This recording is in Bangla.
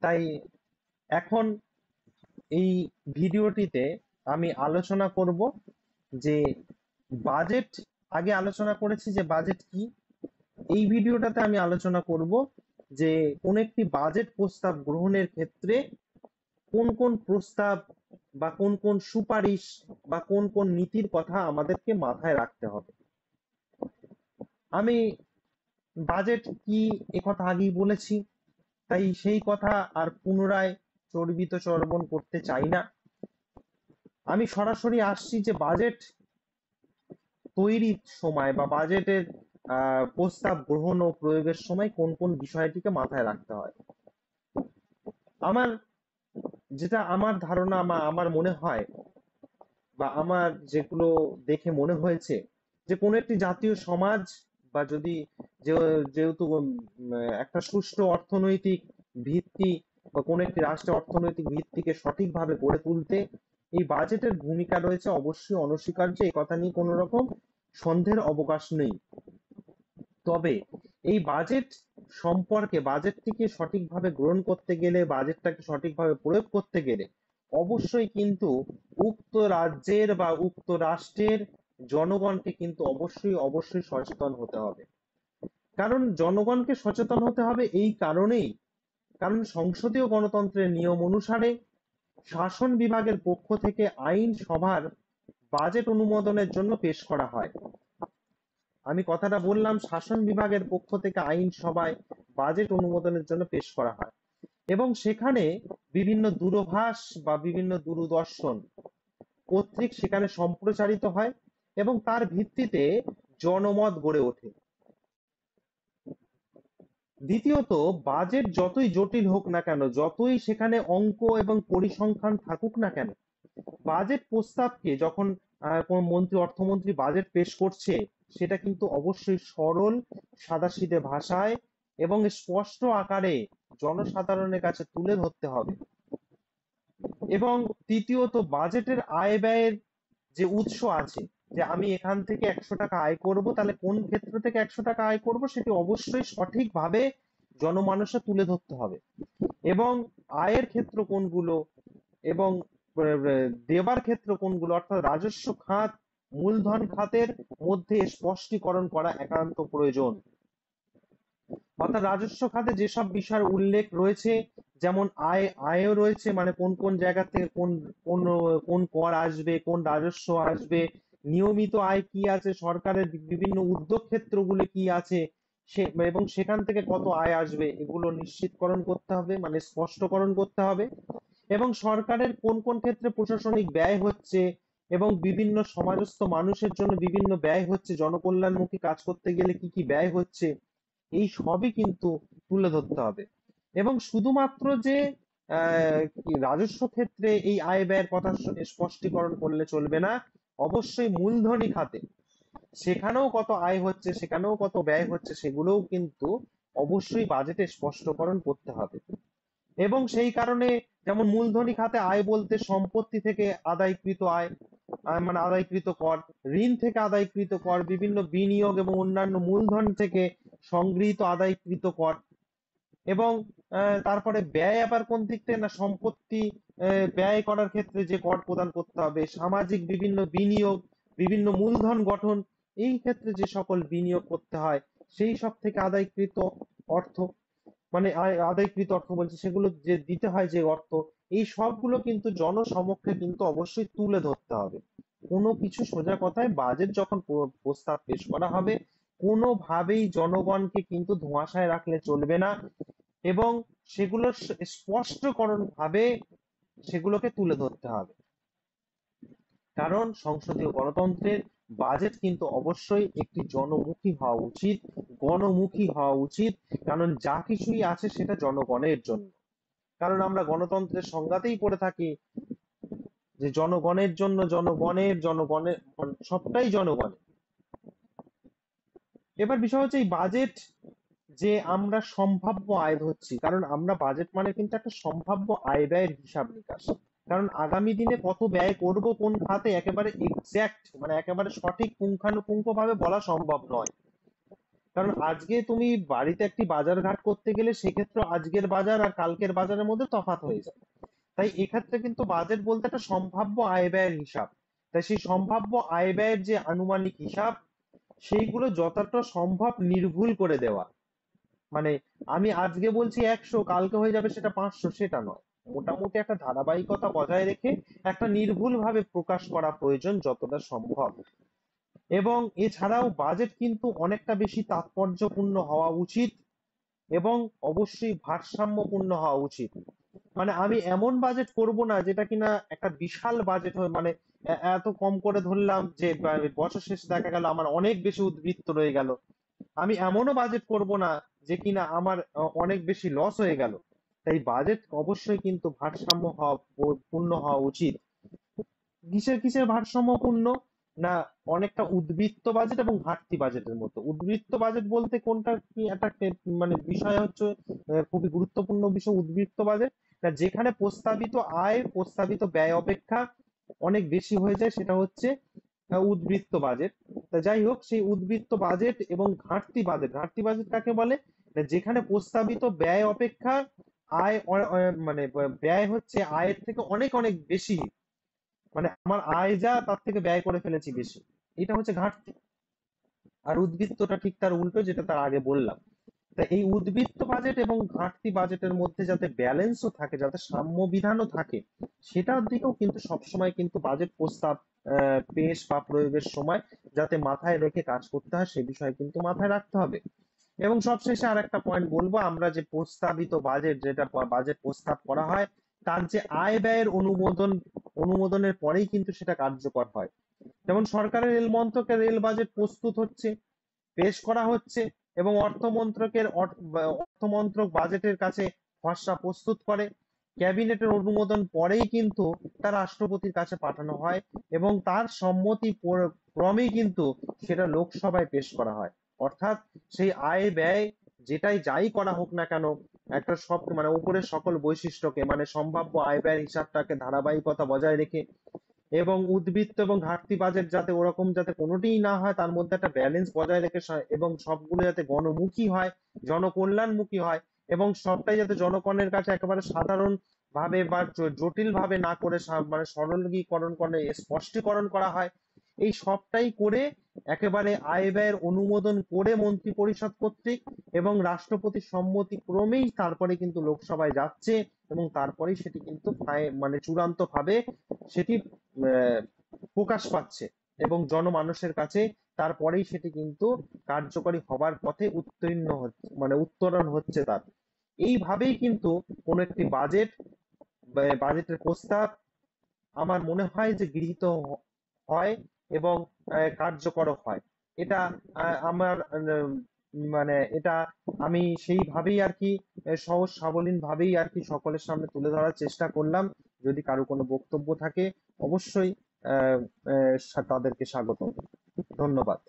তাই এখন এই ভিডিওটিতে আমি আলোচনা করব যে বাজেট, আগে আলোচনা করেছি যে বাজেট কি। এই ভিডিওটাতে আমি আলোচনা করব যে কোন একটি বাজেট প্রস্তাব গ্রহণের ক্ষেত্রে কোন কোন প্রস্তাব বা কোন কোন সুপারিশ বা কোন কোন নীতির কথা আমাদেরকে মাথায় রাখতে হবে। আমি বাজেট কি একথা আগেই বলেছি, তাই সেই কথা আর পুনরায় চর্বিত চর্বণ করতে চাই না। আমি সরাসরি আসছি যে বাজেট তৈরির সময় বা বাজেটের প্রস্তাব গ্রহণ ও প্রয়োগের সময় কোন কোন বিষয়টিকে মাথায় রাখতে হয়। আমার যেটা আমার ধারণা বা আমার মনে হয় বা আমার যেগুলো দেখে মনে হয়েছে যে কোনো একটি জাতীয় সমাজ বা যদি যেহেতু একটা সুষ্ঠু অর্থনৈতিক ভিত্তি বা কোনো একটি রাষ্ট্রের অর্থনৈতিক ভিত্তিকে সঠিকভাবে গড়ে তুলতে এই বাজেটের ভূমিকা রয়েছে অবশ্যই অনস্বীকার্য, এই কথা নিয়ে কোনো রকম সন্দেহের অবকাশ নেই। তবে এই বাজেট সম্পর্কে, বাজেটটিকে সঠিকভাবে গ্রহণ করতে গেলে, বাজেটটাকে সঠিকভাবে প্রয়োগ করতে গেলে অবশ্যই কিন্তু উক্ত রাজ্যের বা উক্ত রাষ্ট্রের জনগণকে কিন্তু অবশ্যই অবশ্যই সচেতন হতে হবে। কারণ জনগণকে সচেতন হতে হবে এই কারণেই, কারণ সংসদীয় গণতন্ত্রের নিয়ম অনুসারে শাসন বিভাগের পক্ষ থেকে আইন সভার বাজেট অনুমোদনের জন্য পেশ করা হয়। আমি কথাটা বললাম, শাসন বিভাগের পক্ষ থেকে আইনসভায় বাজেট অনুমোদনের জন্য পেশ করা হয় এবং সেখানে বিভিন্ন দূরভাষ বা বিভিন্ন দূরদর্শন কর্তৃক সেখানে সম্প্রচারিত হয় এবং তার ভিত্তিতে জনমত গড়ে ওঠে। দ্বিতীয়ত, বাজেট যতই জটিল হোক না কেন, যতই সেখানে অঙ্ক এবং পরিসংখ্যান থাকুক না কেন, বাজেট প্রস্তাবকে যখন কোন মন্ত্রী, অর্থমন্ত্রী বাজেট পেশ করছে, সেটা কিন্তু অবশ্যই সরল সাদাসিধে ভাষায় এবং স্পষ্ট আকারে জনসাধারণের কাছে তুলে ধরতে হবে। এবং তৃতীয়ত, বাজেটের আয় ব্যয়ের যে উৎস আছে, যে আমি এখান থেকে 100 টাকা আয় করব, তাহলে কোন ক্ষেত্র থেকে 100 টাকা আয় করব সেটি অবশ্যই সঠিকভাবে জনমানসে তুলে ধরতে হবে এবং আয়ের ক্ষেত্র কোনগুলো এবং দেবার ক্ষেত্র কোনগুলো, অর্থাৎ রাজস্ব খাত, মূলধন খাতের মধ্যে স্পষ্টীকরণ করা একান্ত প্রয়োজন। অর্থাৎ রাজস্ব খাতে যেসব বিষয়ের উল্লেখ রয়েছে, যেমন আয়ও রয়েছে, মানে কোন কোন জায়গা থেকে কোন কোন কোন কর আসবে, কোন রাজস্ব আসবে, নিয়মিত আয় কি আছে, সরকারের বিভিন্ন উদ্যোগ ক্ষেত্রগুলি কি আছে, সে এবং সেখান থেকে কত আয় আসবে, এগুলো নিশ্চিতকরণ করতে হবে, মানে স্পষ্টকরণ করতে হবে। এবং সরকারের কোন কোন ক্ষেত্রে প্রশাসনিক ব্যয় হচ্ছে এবং বিভিন্ন সমাজস্থ মানুষের জন্য বিভিন্ন ব্যয় হচ্ছে, জনকল্যাণমুখী কাজ করতে গেলে কি কি ব্যয় হচ্ছে, এই সবই কিন্তু তুলে ধরতে হবে। এবং শুধুমাত্র যে রাজস্ব ক্ষেত্রে এই আয় ব্যয়ের কথা স্পষ্টীকরণ করলে চলবে না, অবশ্যই মূলধনী খাতে সেখানেও কত আয় হচ্ছে, সেখানেও কত ব্যয় হচ্ছে, সেগুলোও কিন্তু অবশ্যই বাজেটে স্পষ্টকরণ করতে হবে। এবং সেই কারণে যেমন মূলধনী খাতে আয় বলতে সম্পত্তি থেকে আদায়কৃত আয়, মানে আদায়কৃত কর, ঋণ থেকে আদায়কৃত কর, বিভিন্ন বিনিয়োগ এবং অন্যান্য মূলধন থেকে সংগৃহীত আদায়কৃত কর। এবং তারপরে ব্যয় আবার কোন দিক থেকে না, সম্পত্তি ব্যয় করার ক্ষেত্রে যে কর প্রদান করতে হবে, সামাজিক বিভিন্ন বিনিয়োগ, বিভিন্ন মূলধন গঠন, এই ক্ষেত্রে যে সকল বিনিয়োগ করতে হয় সেই সব থেকে আদায়কৃত অর্থ, মানে আদায়কৃত অর্থ বলছি, সেগুলো যে দিতে হয় যে অর্থ, এই সবগুলো কিন্তু জনসমক্ষে কিন্তু অবশ্যই তুলে ধরতে হবে। কোনো কিছু, সোজা কথায় বাজেট যখন প্রস্তাব পেশ করা হবে, কোনোভাবেই জনগণকে কিন্তু ধোঁয়াশায় রাখলে চলবে না এবং সেগুলো স্পষ্টকরণ ভাবে সেগুলোকে তুলে ধরতে হবে। কারণ সংসদীয় গণতন্ত্রের বাজেট কিন্তু অবশ্যই একটি জনমুখী হওয়া উচিত, গণমুখী হওয়া উচিত। কারণ যা কিছুই আছে সেটা জনগণের জন্য। কারণ আমরা গণতন্ত্রের সংজ্ঞাতেই পড়ে থাকি যে জনগণের জন্য, জনগণের, জনগণের, সবটাই জনগণের। এবার বিষয় হচ্ছে এই বাজেট যে আমরা সম্ভাব্য আয় ধরছি, কারণ আমরা বাজেট মানে কিন্তু একটা সম্ভাব্য আয় ব্যয়ের হিসাব নিকাশ। কারণ আগামী দিনে কত ব্যয় করব কোন খাতে একেবারে এক্সাক্ট, মানে একেবারে সঠিক পুঙ্খানুপুঙ্খ ভাবে বলা সম্ভব নয়। কারণ আজকে তুমি বাড়িতে একটি বাজার ঘাট করতে গেলে সেক্ষেত্রে আজকের বাজার আর কালকের বাজারের মধ্যে তফাৎ হয়ে যায়। তাই এক্ষেত্রে কিন্তু বাজেট বলতে একটা সম্ভাব্য আয় ব্যয়ের হিসাব। তাই সেই সম্ভাব্য আয় ব্যয়ের যে আনুমানিক হিসাব, সেইগুলো যতটা সম্ভব নির্ভুল করে দেওয়া। মানে আমি আজকে বলছি 100, কালকে হয়ে যাবে সেটা 500, সেটা নয়। মোটামুটি একটা ধারাবাহিকতা বজায় রেখে একটা নির্ভুল ভাবে প্রকাশ করা প্রয়োজন যতটা সম্ভব। এবং এছাড়াও বাজেট কিন্তু অনেকটা বেশি তাৎপর্যপূর্ণ হওয়া উচিত এবং অবশ্যই ভারসাম্যপূর্ণ হওয়া উচিত। মানে আমি এমন বাজেট করব না যেটা কিনা একটা বিশাল বাজেট হয়, মানে এত কম করে ধরলাম যে বছর শেষে দেখা গেল আমার অনেক বেশি উদ্বৃত্ত রয়ে গেল। আমি এমনও বাজেট করব না যে কিনা আমার অনেক বেশি লস হয়ে গেল। তাই বাজেট অবশ্যই কিন্তু ভারসাম্য হওয়া পূর্ণ হওয়া উচিত। কিসের কিসের ভারসাম্যপূর্ণ? না, অনেকটা উদ্বৃত্ত বাজেট এবং ঘাটতি বাজেটের মতো। উদ্বৃত্ত বাজেট বলতে কোনটা কি একটা মানে বিষয় হচ্ছে খুবই গুরুত্বপূর্ণ বিষয় উদ্বৃত্ত বাজেট, না যেখানে প্রস্তাবিত আয় প্রস্তাবিত ব্যয় অপেক্ষা অনেক বেশি হয়ে যায়, সেটা হচ্ছে উদ্বৃত্ত বাজেট। তা যাই হোক, সেই উদ্বৃত্ত বাজেট এবং ঘাটতি বাজেট, ঘাটতি বাজেট কাকে বলে? না যেখানে প্রস্তাবিত ব্যয় অপেক্ষা আয় মানে ব্যয় হচ্ছে আয়ের থেকে অনেক অনেক বেশি, মানে আমার আয় যা তার থেকে ব্যয় করে ফেলেছি বেশি, এটা হচ্ছে ঘাটতি। আর উদ্বৃত্তটা ঠিক তার উল্টো, যেটা তার আগে বললাম। তা এই উদ্বৃত্ত বাজেট এবং ঘাটতি বাজেটের মধ্যে যাতে ব্যালেন্সও থাকে, যাতে সাম্য বিধানও থাকে, সেটার দিকেও কিন্তু সবসময় কিন্তু বাজেট প্রস্তাব পেশ বা প্রয়োগের সময় যাতে মাথায় রেখে কাজ করতে হয়, সে বিষয়ে কিন্তু মাথায় রাখতে হবে। এবং সবশেষে আর একটা পয়েন্ট বলবো, আমরা যে প্রস্তাবিত বাজেট, যেটা বাজেট প্রস্তাব করা হয়, তার যে আয় ব্যয়ের অনুমোদনের পরেই কিন্তু সেটা কার্যকর হয়। যেমন সরকারের রেল মন্ত্রকের রেল বাজেট প্রস্তুত হচ্ছে, পেশ করা হচ্ছে, এবং অর্থমন্ত্রক বাজেটের কাছে খসড়া প্রস্তুত করে, ক্যাবিনেটের অনুমোদন পরেই কিন্তু তা রাষ্ট্রপতির কাছে পাঠানো হয়, এবং তার সম্মতি ক্রমেই কিন্তু সেটা লোকসভায় পেশ করা হয়। অর্থাৎ সেই আয় ব্যয় যেটাই যাই করা হোক না কেন, একটা সব মানে উপরের সকল বৈশিষ্ট্যকে, মানে সম্ভাব্য আয় ব্যয়ের হিসাবটাকে ধারাবাহিকতা বজায় রেখে এবং উদ্বৃত্ত এবং ঘাটতি বাজেট যাতে ওরকম যাতে কোনোটিই না হয়, তার মধ্যে একটা ব্যালেন্স বজায় রেখে এবং সবগুলো যাতে গণমুখী হয়, জনকল্যাণমুখী হয়, এবং সবটাই যাতে জনগণের কাছে একেবারে সাধারণ ভাবে বা জটিল ভাবে না করে মানে সরলীকরণ করে স্পষ্টীকরণ করা হয়। এই সবটাই করে একেবারে আয় ব্যয়ের অনুমোদন করে মন্ত্রী পরিষদ কর্তৃক এবং রাষ্ট্রপতির সম্মতি ক্রমেই তারপরে কিন্তু লোকসভায় যাচ্ছে, এবং তারপরেই সেটি কিন্তু মানে চূড়ান্ত ভাবে সেটি প্রকাশ পাচ্ছে এবং জনমানুষের কাছে তারপরেই সেটি কিন্তু কার্যকরী হবার পথে উত্তীর্ণ হচ্ছে, মানে উত্তরণ হচ্ছে তার। এইভাবেই কিন্তু কোন একটি বাজেটের প্রস্তাব আমার মনে হয় যে গৃহীত হয় এবং কার্যকর হয়। এটা আমার মানে এটা আমি সেইভাবেই আর কি সহজ সাবলীল ভাবেই আর কি সকলের সামনে তুলে ধরার চেষ্টা করলাম। যদি কারো কোনো বক্তব্য থাকে অবশ্যই আহ তাদেরকে স্বাগত। ধন্যবাদ।